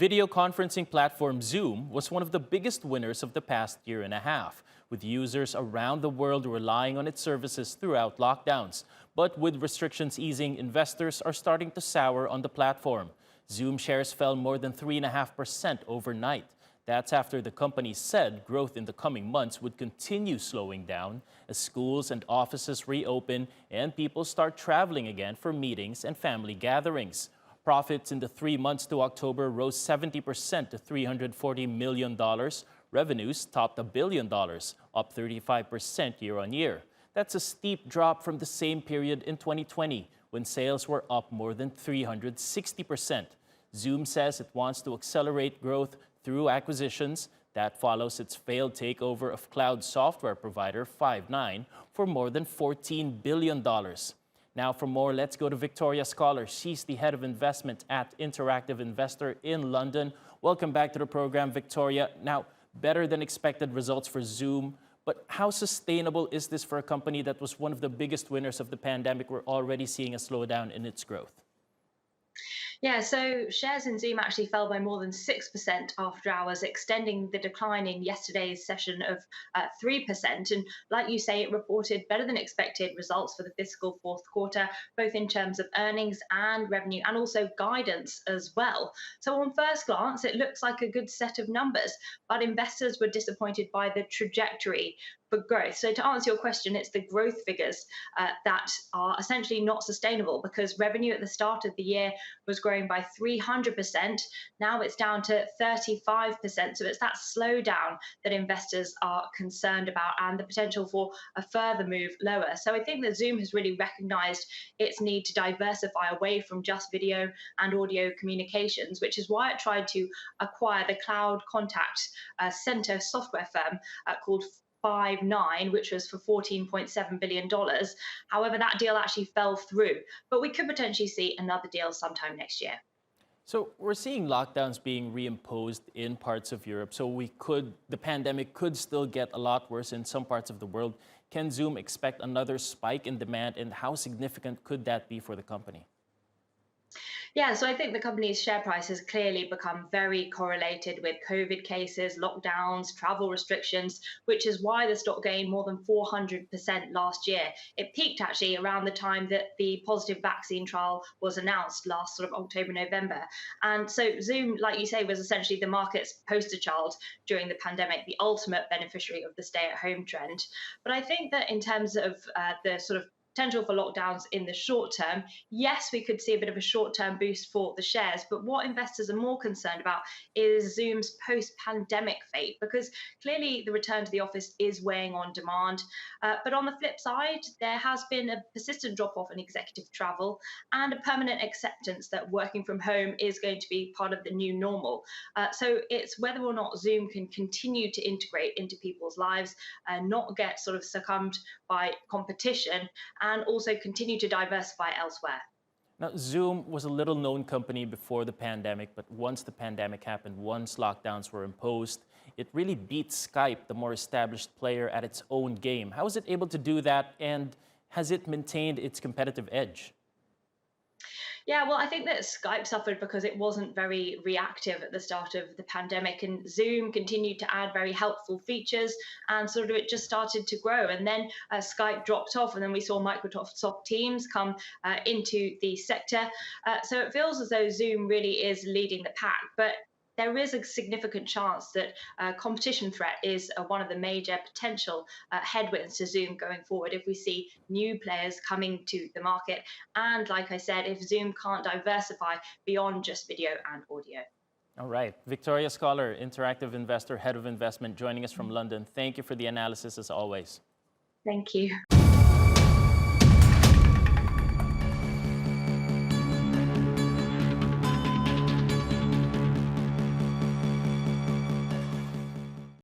Video conferencing platform Zoom was one of the biggest winners of the past year and a half, with users around the world relying on its services throughout lockdowns. But with restrictions easing, investors are starting to sour on the platform. Zoom shares fell more than 3.5% overnight. That's after the company said growth in the coming months would continue slowing down as schools and offices reopen and people start traveling again for meetings and family gatherings. Profits in the 3 months to October rose 70% to $340 million. Revenues topped $1 billion, up 35% year on year. That's a steep drop from the same period in 2020, when sales were up more than 360%. Zoom says it wants to accelerate growth through acquisitions. That follows its failed takeover of cloud software provider Five9 for more than $14 billion. Now for more, let's go to Victoria Scholar. She's the head of investment at Interactive Investor in London. Welcome back to the program, Victoria. Now, better than expected results for Zoom, but how sustainable is this for a company that was one of the biggest winners of the pandemic? We're already seeing a slowdown in its growth. Yeah, so shares in Zoom actually fell by more than 6% after hours, extending the decline in yesterday's session of 3%. And like you say, it reported better than expected results for the fiscal fourth quarter, both in terms of earnings and revenue, and also guidance as well. So on first glance, it looks like a good set of numbers, but investors were disappointed by the trajectory for growth. So to answer your question, it's the growth figures that are essentially not sustainable, because revenue at the start of the year was growing by 300%. Now it's down to 35%. So it's that slowdown that investors are concerned about, and the potential for a further move lower. So I think that Zoom has really recognized its need to diversify away from just video and audio communications, which is why it tried to acquire the cloud contact center software firm called Five9, which was for $14.7 billion. However, that deal actually fell through, but we could potentially see another deal sometime next year. So we're seeing lockdowns being reimposed in parts of Europe. So the pandemic could still get a lot worse in some parts of the world. Can Zoom expect another spike in demand, and how significant could that be for the company? Yeah, so I think the company's share price has clearly become very correlated with COVID cases, lockdowns, travel restrictions, which is why the stock gained more than 400% last year. It peaked actually around the time that the positive vaccine trial was announced last sort of October, November. And so Zoom, like you say, was essentially the market's poster child during the pandemic, the ultimate beneficiary of the stay-at-home trend. But I think that in terms of the sort of potential for lockdowns in the short term, yes, we could see a bit of a short-term boost for the shares. But what investors are more concerned about is Zoom's post-pandemic fate, because clearly the return to the office is weighing on demand. But on the flip side, there has been a persistent drop-off in executive travel and a permanent acceptance that working from home is going to be part of the new normal. So it's whether or not Zoom can continue to integrate into people's lives and not get sort of succumbed by competition, and also continue to diversify elsewhere. Now, Zoom was a little-known company before the pandemic, but once the pandemic happened, once lockdowns were imposed, it really beat Skype, the more established player, at its own game. How was it able to do that, and has it maintained its competitive edge? Yeah, well, I think that Skype suffered because it wasn't very reactive at the start of the pandemic, and Zoom continued to add very helpful features, and sort of it just started to grow. And then Skype dropped off, and then we saw Microsoft Teams come into the sector. So it feels as though Zoom really is leading the pack. But there is a significant chance that competition threat is one of the major potential headwinds to Zoom going forward if we see new players coming to the market. And like I said, if Zoom can't diversify beyond just video and audio. All right. Victoria Scholar, Interactive Investor, Head of Investment, joining us from London. Thank you for the analysis as always. Thank you.